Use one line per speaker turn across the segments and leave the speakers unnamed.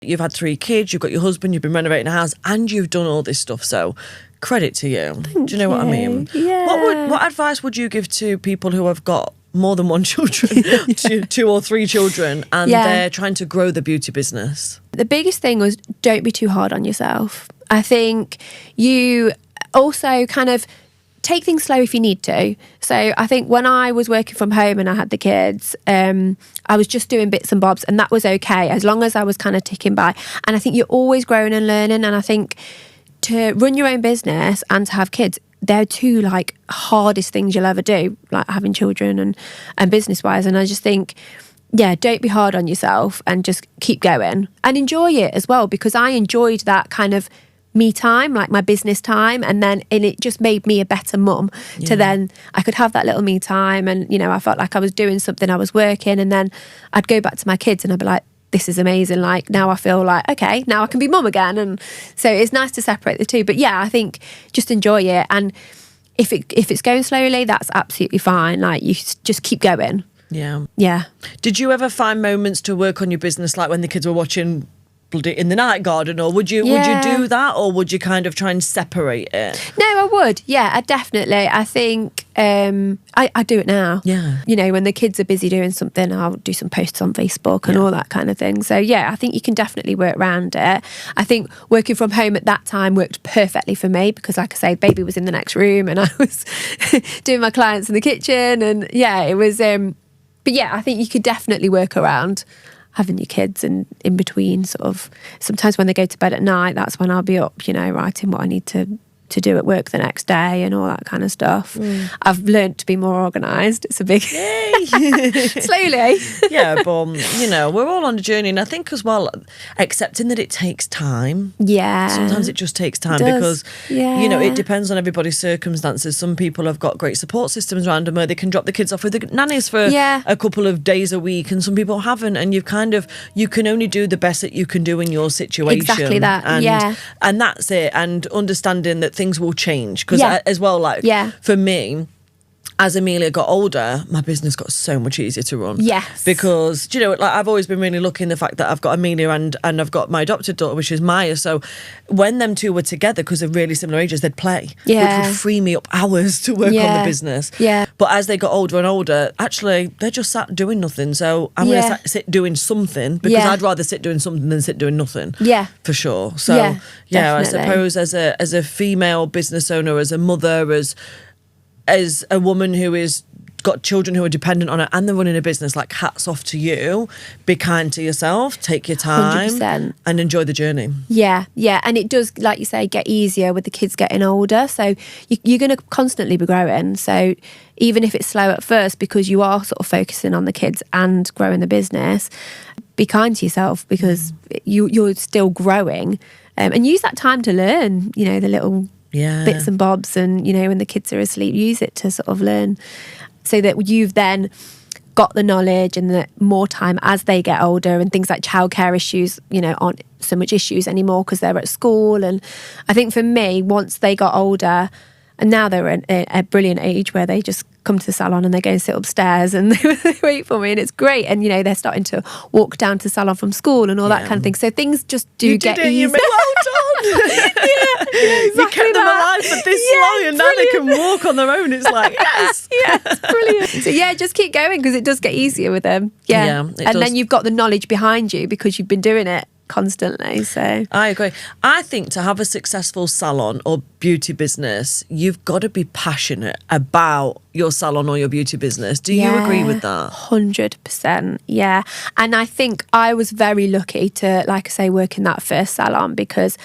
You've had 3 kids, you've got your husband, you've been renovating a house, and you've done all this stuff. So credit to you. Do you know what I mean?
Yeah.
What advice would you give to people who have got more than 1 children, 2 or 3 children, and they're trying to grow the beauty business?
The biggest thing was, don't be too hard on yourself. I think you also kind of take things slow if you need to. So I think when I was working from home and I had the kids, I was just doing bits and bobs, and that was okay as long as I was kind of ticking by. And I think you're always growing and learning. And I think to run your own business and to have kids, they're 2 like hardest things you'll ever do, like having children and business wise. And I just think, don't be hard on yourself and just keep going and enjoy it as well, because I enjoyed that kind of me time, like my business time, and it just made me a better mum to then I could have that little me time, and I felt like I was doing something, I was working, and then I'd go back to my kids and I'd be like, this is amazing, like now I feel like, okay, now I can be mum again. And so it's nice to separate the 2, but I think just enjoy it, and if it's going slowly, that's absolutely fine, like you just keep going. Did you ever find moments to work on your business, like when the kids were watching bloody In the Night Garden, or would you do that, or would you kind of try and separate it? No, I would. I definitely. I think I do it now. When the kids are busy doing something, I'll do some posts on Facebook and all that kind of thing. So I think you can definitely work around it. I think working from home at that time worked perfectly for me, because like I say, baby was in the next room and I was doing my clients in the kitchen, and it was but I think you could definitely work around having your kids, and in between sort of sometimes when they go to bed at night, that's when I'll be up, writing what I need to do at work the next day and all that kind of stuff. I've learned to be more organised. It's a big slowly.
But we're all on a journey, and I think as well accepting that it takes time. Sometimes it just takes time, because it depends on everybody's circumstances. Some people have got great support systems around them where they can drop the kids off with the nannies for a couple of days a week, and some people haven't, and you can only do the best that you can do in your situation.
Exactly that.
And that's it, and understanding that things will change, because as well, like for me, as Amelia got older, my business got so much easier to run. Because like I've always been really lucky in the fact that I've got Amelia and I've got my adopted daughter, which is Maya. So when them 2 were together, because they're really similar ages, they'd play, which would free me up hours to work on the business. But as they got older and older, actually they're just sat doing nothing. So I'm going to sit doing something, because I'd rather sit doing something than sit doing nothing. For sure. So I suppose as a female business owner, as a mother, as a woman who is got children who are dependent on it, and they're running a business, like hats off to you. Be kind to yourself, take your time 100%. And enjoy the journey.
And it does, like you say, get easier with the kids getting older, so you're going to constantly be growing. So even if it's slow at first, because you are sort of focusing on the kids and growing the business, be kind to yourself, because you're still growing, and use that time to learn, the little bits and bobs, and when the kids are asleep, use it to sort of learn, so that you've then got the knowledge and the more time as they get older, and things like childcare issues aren't so much issues anymore because they're at school. And I think for me, once they got older, and now they're at a brilliant age where they just come to the salon and they go and sit upstairs and they wait for me, and it's great. And they're starting to walk down to the salon from school and all that kind of thing. So things just do get easier.
Well done.
Exactly.
You kept them alive for this long, and now they can walk on their own. It's like, yes.
It's brilliant. So just keep going, because it does get easier with them. And then you've got the knowledge behind you, because you've been doing it constantly. So
I agree. I think to have a successful salon or beauty business, you've got to be passionate about your salon or your beauty business. Do you agree with that?
100%. And I think I was very lucky to, like I say, work in that first salon, because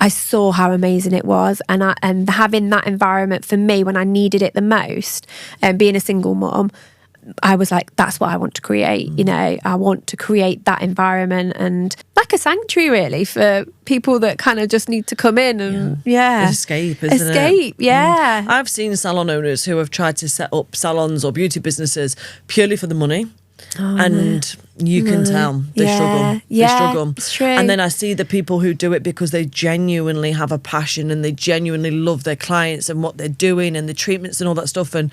I saw how amazing it was, and having that environment for me when I needed it the most, and being a single mum, I was like, that's what I want to create. I want to create that environment, and like a sanctuary really for people that kind of just need to come in and
escape, isn't it? I've seen salon owners who have tried to set up salons or beauty businesses purely for the money. And you can tell they struggle. They struggle.
It's true.
And then I see the people who do it because they genuinely have a passion and they genuinely love their clients and what they're doing and the treatments and all that stuff. And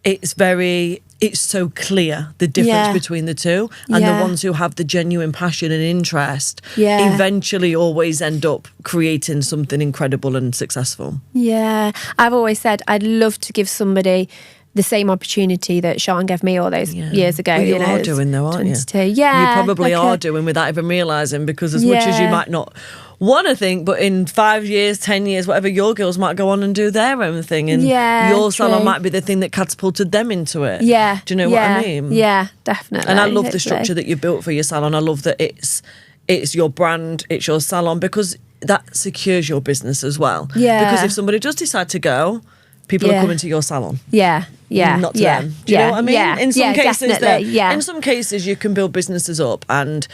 it's so clear, the difference between the two, and the ones who have the genuine passion and interest eventually always end up creating something incredible and successful.
I've always said I'd love to give somebody the same opportunity that Sean gave me all those years ago.
Well, you are doing though, aren't you?
Yeah,
you probably are doing without even realising, because as much as you might not want to think, but in 5 years, 10 years, whatever, your girls might go on and do their own thing, and your salon might be the thing that catapulted them into it. Do you know what I mean?
Yeah, definitely.
And I love the structure that you built for your salon. I love that it's your brand, it's your salon, because that secures your business as well. Because if somebody does decide to go, people are coming to your salon. Not to them. Do you know what I mean? In some cases, in some cases, you can build businesses up, and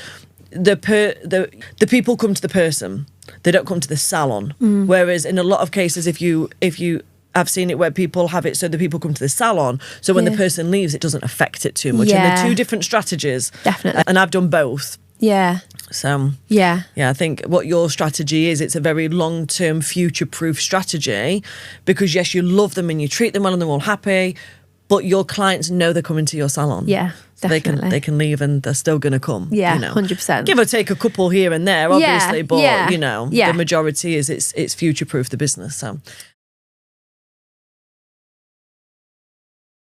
the people come to the person. They don't come to the salon. Whereas in a lot of cases, if you I've seen it where people have it so the people come to the salon, so when the person leaves, it doesn't affect it too much. And they're two different strategies.
Definitely.
And I've done both. So I think what your strategy is, it's a very long-term, future-proof strategy, because yes, you love them and you treat them well and they're all happy, but your clients know they're coming to your salon. So they can leave and they're still going to come.
100%.
Give or take a couple here and there, obviously, but the majority is it's future-proof the business. So.